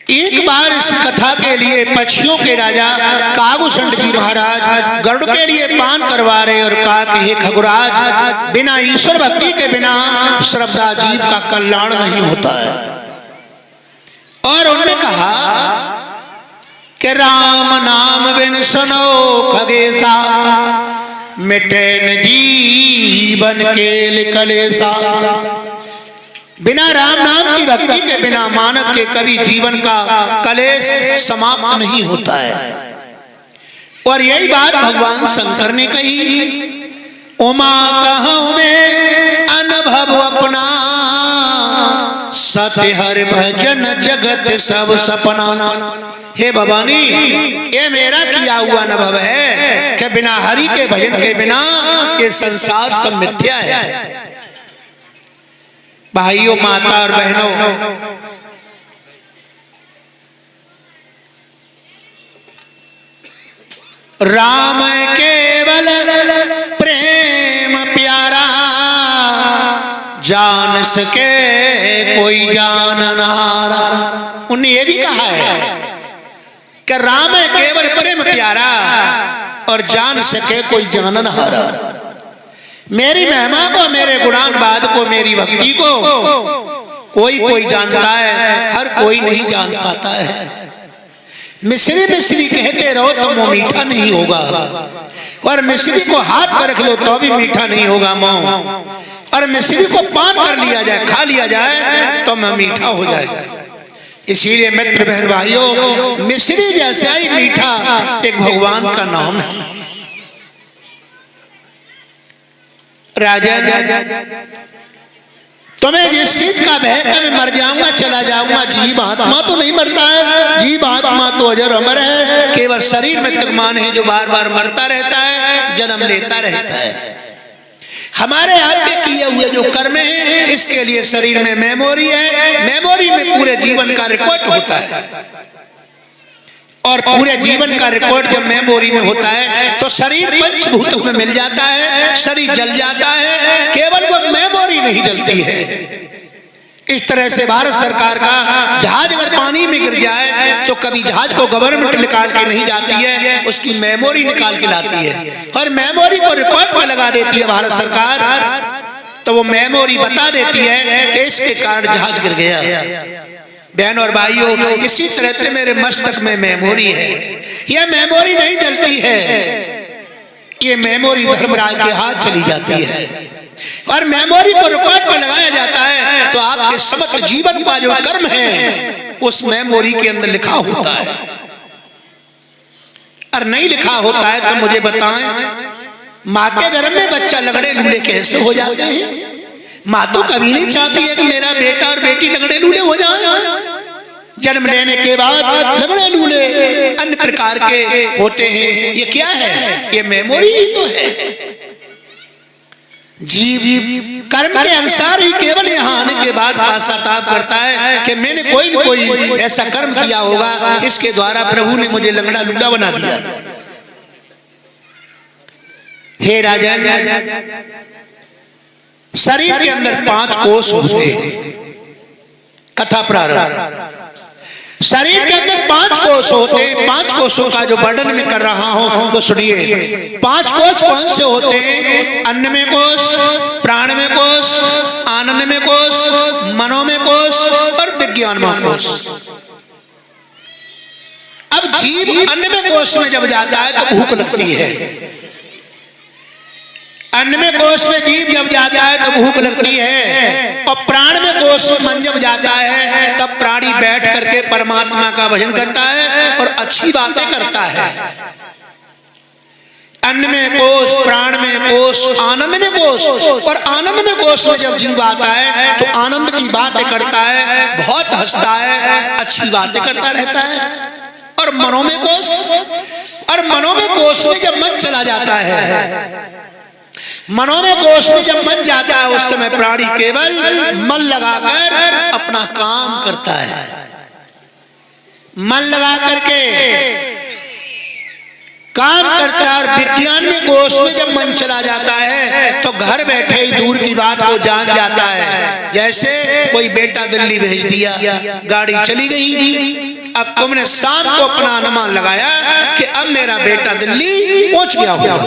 एक बार इस कथा के लिए पक्षियों के राजा कागुसंड जी महाराज गरुड़ के लिए पान करवा रहे और कहा कि हे खगुराज, बिना ईश्वर भक्ति के बिना श्रद्धा जीव का कल्याण नहीं होता है। और उन्होंने कहा कि राम नाम बिन सुनो खगेसा, मिटे न जीवन के कलेसा। बिना राम नाम की भक्ति के बिना मानव के कभी जीवन का कलेश समाप्त नहीं होता है। और यही बात भगवान शंकर ने कही, उमा कहूं में अनुभव अपना, सत्य हर भजन जगत सब सपना। हे भवानी, ये मेरा किया हुआ अनुभव है कि बिना हरि के भजन के बिना ये संसार सब मिथ्या है। भाइयों, माता और बहनों, राम केवल प्रेम प्यारा, जान सके कोई जाननारा। उन्हें यह भी कहा है कि राम है केवल प्रेम प्यारा और जान सके कोई जाननहारा। मेरी महिमा को, मेरे गुणानुवाद को, मेरी भक्ति को कोई कोई जानता है, हर कोई नहीं जान पाता है। मिश्री मिश्री कहते रहो तो मुंह मीठा नहीं होगा, और मिश्री को हाथ पर रख लो तो भी मीठा नहीं होगा मुंह। और मिश्री को पान कर लिया जाए, खा लिया जाए तो मुंह मीठा हो जाएगा। इसीलिए मित्र बहन भाइयों, मिश्री जैसा ही मीठा एक भगवान का नाम है। राजन, तुम्हें जिस चीज का भय कि मैं मर जाऊंगा, चला जाऊंगा, जीव आत्मा तो नहीं मरता है। जीव आत्मा तो अजर अमर है, केवल शरीर में तकमान है जो बार बार मरता रहता है, जन्म लेता रहता है। हमारे आपके किए हुए जो कर्म हैं, इसके लिए शरीर में मेमोरी है। मेमोरी में पूरे जीवन का रिकॉर्ड होता है, और पूरे जीवन का रिकॉर्ड जब मेमोरी में होता है तो शरीर पंचभूत में मिल जाता है, शरीर जल जाता है, केवल वो मेमोरी नहीं जलती है। इस तरह से भारत सरकार का जहाज अगर पानी में गिर जाए तो कभी जहाज को गवर्नमेंट निकाल के नहीं जाती है, उसकी मेमोरी निकाल के लाती है, और मेमोरी को रिकॉर्ड पर लगा देती है भारत सरकार। तो वो मेमोरी बता देती है कि इसके कारण जहाज गिर गया। बहन और भाइयों, इसी तरह से मेरे मस्तक में मेमोरी है। यह मेमोरी नहीं जलती है, ये मेमोरी धर्मराज के हाथ चली जाती है, और मेमोरी को रिकॉर्ड पर लगाया जाता है तो आपके समस्त जीवन का जो कर्म है उस मेमोरी के अंदर लिखा होता है। और नहीं लिखा होता है तो मुझे बताएं, माँ के गर्भ में बच्चा लगड़े लूले कैसे हो जाते हैं? माँ तो कभी नहीं चाहती है कि मेरा बेटा और बेटी लगड़े लूले हो जाए। जन्म लेने के बाद लगड़े लूले अन्य प्रकार के होते हैं। ये क्या है? ये मेमोरी ही तो है। जीव कर्म के अनुसार ही केवल यहाँ आने के बाद पश्चाताप करता है कि मैंने कोई न कोई ऐसा कर्म किया होगा, इसके द्वारा प्रभु ने मुझे लंगड़ा लूला बना दिया। हे राजन, शरीर के अंदर 5 कोष होते हैं। कथा प्रारंभ। शरीर के अंदर 5 कोष होते हैं। 5 कोषों का जो वर्णन मैं कर रहा हूं वो सुनिए। 5 कोष कौन से होते हैं? अन्न में कोष, प्राण में कोष, आनंद में कोष, मनो में कोष और विज्ञान में कोष। अब जीव अन्न में कोष में जब जाता है तो भूख लगती है। अन्न में कोष में जीव जब जाता है तो भूख लगती है, और प्राण में कोष में मन जब जाता है तब प्राणी बैठ करके परमात्मा का भजन करता है और अच्छी बातें करता है। अन्न में कोष, प्राण में कोष, आनंद में कोष, और आनंद में कोष में जब जीव आता है तो आनंद की बातें करता है, बहुत हंसता है, अच्छी बातें करता रहता है। और मनो में कोष, और मनो में कोष में जब मन चला जाता है, मनोमय कोष में जब मन जाता है उस समय प्राणी केवल मन लगाकर अपना काम करता है। मन लगा करके काम करता है। और विज्ञान में कोष में जब मन चला जाता है तो घर बैठे ही दूर की बात को जान जाता है। जैसे कोई बेटा दिल्ली भेज दिया, गाड़ी चली गई, अब तुमने शाम को अपना अनुमान लगाया कि अब मेरा बेटा दिल्ली पहुंच गया होगा,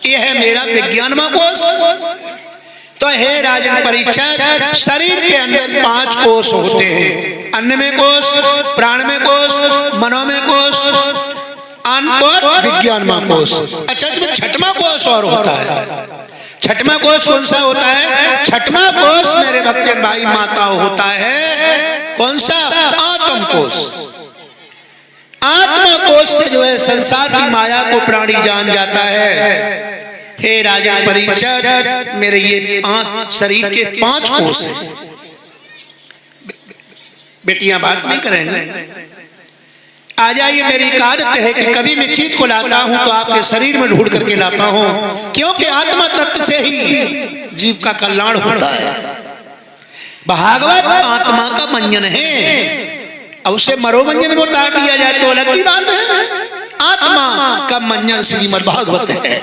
यह है मेरा विज्ञानमा कोश। तो हे राजन परीक्षक, शरीर के अंदर 5 कोश होते हैं, अन्न में कोश, प्राण में कोश, मनो में कोश, और विज्ञानमा कोश। अच्छा, इसमें छठवां कोश और होता है। छठवां कोश कौन सा होता है? छठवां कोश मेरे भक्तजन भाई माताओं होता है कौन सा? आत्म कोश। आत्मा कोश से जो है संसार की माया को प्राणी जान जाता है। हे राजन परीक्षक, मेरे ये 5 शरीर के 5 कोश हैं। बेटियां बात नहीं करेंगे, आ जाइए। मेरी आदत है कि कभी मैं चीज को लाता हूं तो आपके शरीर में ढूंढ करके लाता हूं, क्योंकि आत्मा तत्व से ही जीव का कल्याण होता है। भागवत आत्मा का मंजन है, अब उसे मरोमंजन में उतार दिया जाए तो अलग की बात है। आत्मा का मंजन श्रीमद् भागवत है।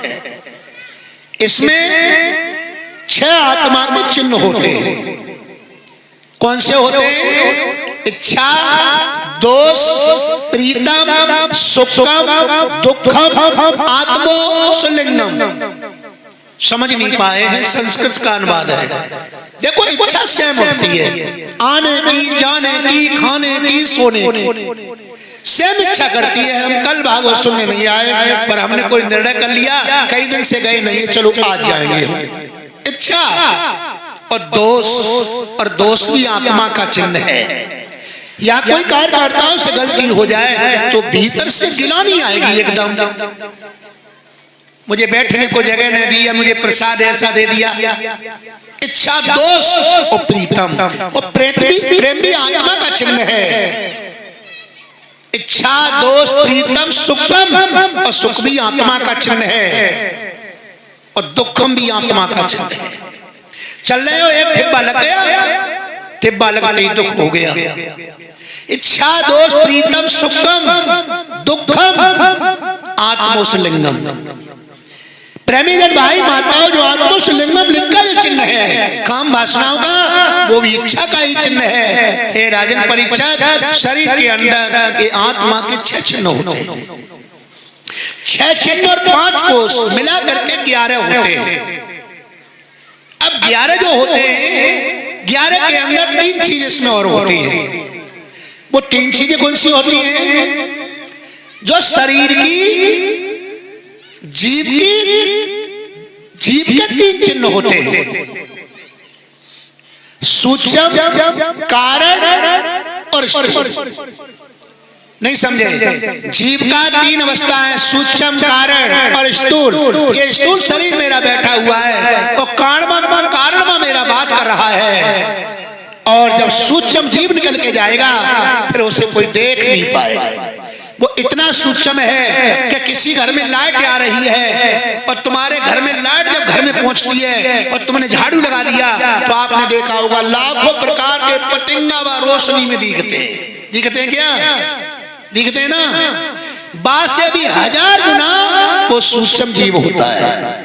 इसमें 6 आत्मा के चिन्ह होते हैं। कौन से होते हैं? इच्छा, दोष, प्रीतम, सुखम, दुखम, आत्मो सुलिंगम। समझ नहीं पाए हैं, संस्कृत का अनुवाद है। देखो, इच्छा सेम उठती है, आने की, जाने की, खाने की, सोने की, सेम इच्छा करती है। हम कल भागवत सुनने नहीं आए, पर हमने कोई निर्णय कर लिया, कई दिन से गए नहीं, चलो आज जाएंगे। इच्छा और दोष भी आत्मा का चिन्ह है। या कोई कार्यकर्ताओं से गलती हो जाए तो भीतर से गिलानी आएगी एकदम, मुझे बैठने को जगह नहीं दिया, मुझे प्रसाद ऐसा दे दिया। इच्छा, दोष और प्रीतम और प्रेम भी आत्मा का चिन्ह है। इच्छा, दोष, प्रीतम, सुखम, और सुख भी आत्मा का चिन्ह है, और दुखम भी आत्मा का चिन्ह है। चल रहे हो, एक ठिब्बा लग गया, ठिब्बा लगते ही दुख हो गया। इच्छा, दोष, प्रीतम, सुखम, दुखम, आत्मोसलिंगम। प्रेमी जन भाई माताओं, जो आत्मोसलिंगम लिंग का जो चिन्ह है काम वासनाओं का, वो भी इच्छा का ही चिन्ह है। हे राजन परीक्षक, शरीर के अंदर ये आत्मा के 6 चिन्ह होते हैं। 6 चिन्ह और 5 कोश मिला करके 11 होते हैं। अब 11 जो होते हैं, 11 के अंदर 3 चीजें इसमें और होती हैं। वो 3 चीजें कौन सी होती हैं? जो शरीर की, जीव के 3 चिन्ह होते हैं, सूक्ष्म, कारण और स्थूल। नहीं समझे? जीव का 3 अवस्था है, सूक्ष्म, कारण और स्थूल। ये स्थूल शरीर मेरा बैठा हुआ है और कारण मेरा बात कर रहा है, और जब सूक्ष्म जीव निकल के जाएगा फिर उसे कोई देख नहीं पाएगा। वो इतना सूक्ष्म है कि किसी घर में लाइट आ रही है और तुम्हारे घर में लाइट जब घर में पहुंचती है और तुमने झाड़ू लगा दिया तो आपने देखा होगा लाखों प्रकार के पतंगा व रोशनी में दिखते हैं। क्या दिखते हैं ना? बात से भी 1000 गुना वो सूक्ष्म जीव होता है।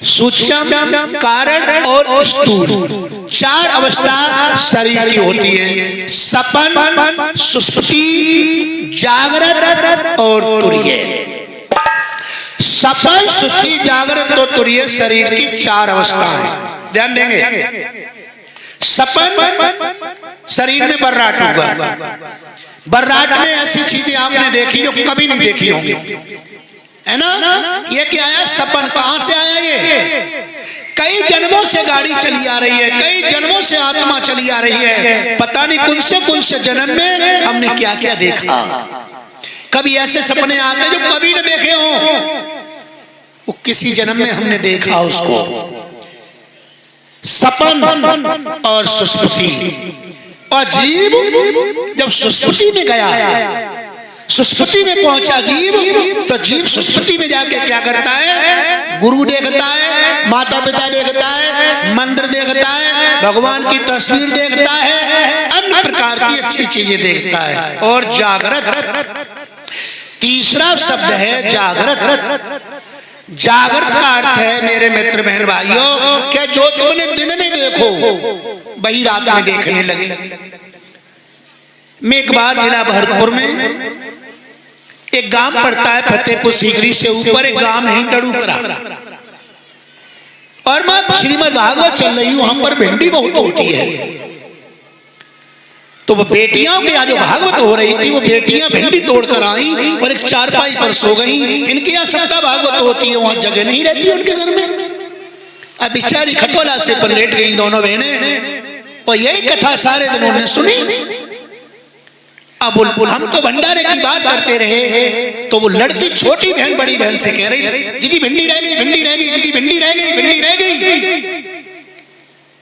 सूक्ष्म, कारण और स्थूल 4 अवस्था शरीर की होती है। सपन, सुषुप्ति, जागृत और तुरीय। सपन, सुषुप्ति, जागृत और तुरीय शरीर की 4 अवस्थाएं। ध्यान देंगे। सपन शरीर में बर्राट होगा। बर्राट में ऐसी चीजें आपने देखी जो कभी नहीं देखी होंगी, है ना? ये क्या आया? सपन। कहां से आया ये? कई जन्मों से गाड़ी चली आ रही है, कई जन्मों से आत्मा चली आ रही है। पता नहीं कौन से जन्म में हमने क्या क्या देखा। कभी ऐसे सपने आते जो कभी न देखे हो, वो किसी जन्म में हमने देखा उसको। सपन और सुषुप्ति। और जीव जब सुषुप्ति में गया, सुषुप्ति में पहुंचा जीव, तो जीव सुषुप्ति में जाके क्या करता है? गुरु देखता है, माता पिता देखता है, मंदिर देखता है, भगवान की तस्वीर देखता है, अन्य प्रकार की अच्छी चीजें देखता है। और जागृत, तीसरा शब्द है जागृत। जागृत का अर्थ है मेरे मित्र बहन भाइयों कि जो तुमने दिन में देखो वही रात में देखने लगे। मैं एक बार जिला भरतपुर में एक गांव पड़ता है फतेहपुर सीकरी से ऊपर एक गांव है डड़ूकरा, और मैं श्रीमद् भागवत चल रही हूं, वहां पर भिंडी बहुत होती है। तो वो बेटियां के यहाँ जो भागवत हो रही थी, वो बेटियां भिंडी तोड़कर आई और एक चारपाई पर सो गई। इनके यहाँ सप्ताह भागवत होती है, वहां जगह नहीं रहती उनके घर में। अब बेचारी खटोला से पर लेट गई दोनों बहनें, और यही कथा सारे दिन उन्होंने सुनी। अब हम तो भंडारे की बात करते रहे, तो वो लड़की छोटी बहन बड़ी बहन से कह रही, दीदी भिंडी रह गई, भिंडी रह गई, दीदी भिंडी रह गई, भिंडी रह गई।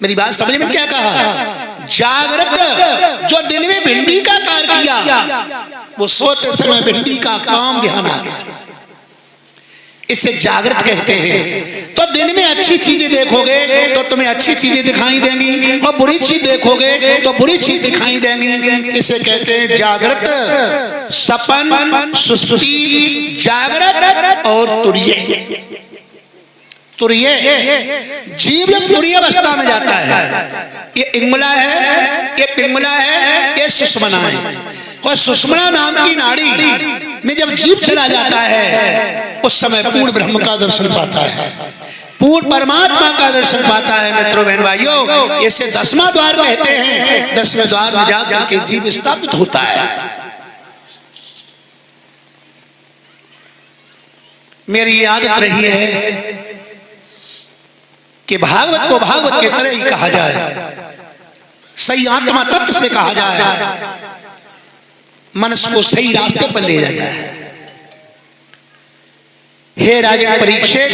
मेरी बात समझ में क्या कहा? जागृत जो दिन में भिंडी का कार्य किया, वो सोते समय भिंडी का काम ध्यान आ गया, इसे जागृत कहते हैं। तो दिन में अच्छी चीजें देखोगे तो तुम्हें अच्छी चीजें दिखाई देंगी, और बुरी चीज देखोगे तो बुरी चीज दिखाई देंगी। इसे कहते हैं जागृत, सपन, सुस्ती, जागृत और तुरीय। तुरीय जीव जब तुरीय अवस्था में जाता है, ये इंगुला है, ये पिंगुला है, ये सुषुम्ना है। और सुषुम्ना नाम की नाड़ी में जब जीव चला जाता है, उस समय पूर्ण ब्रह्म का दर्शन पाता है, पूर्ण परमात्मा का दर्शन पाता है। मित्रों बहन भाइयों, इसे 10वां द्वार कहते हैं। 10वें द्वार में जाकर के जीव स्थापित होता है। मेरी ये आदत रही है कि भागवत को भागवत के तरह ही कहा जाए, सही आत्मा तत्व से कहा जाए, मनस को सही रास्ते पर ले जाए। हे राजन परीक्षित,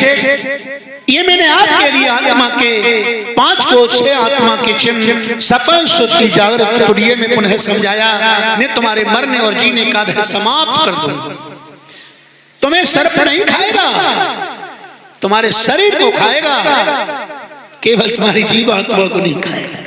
ये मैंने आपके लिए आत्मा के 5 कोश से आत्मा के चिन्ह सपन सुधि जागृत तुरीय में पुनः समझाया। मैं तुम्हारे मरने और जीने का भय समाप्त कर दूंगा। तुम्हें सर्प नहीं खाएगा, तुम्हारे शरीर को खाएगा, केवल तुम्हारी जीवात्मा को नहीं खाएगा।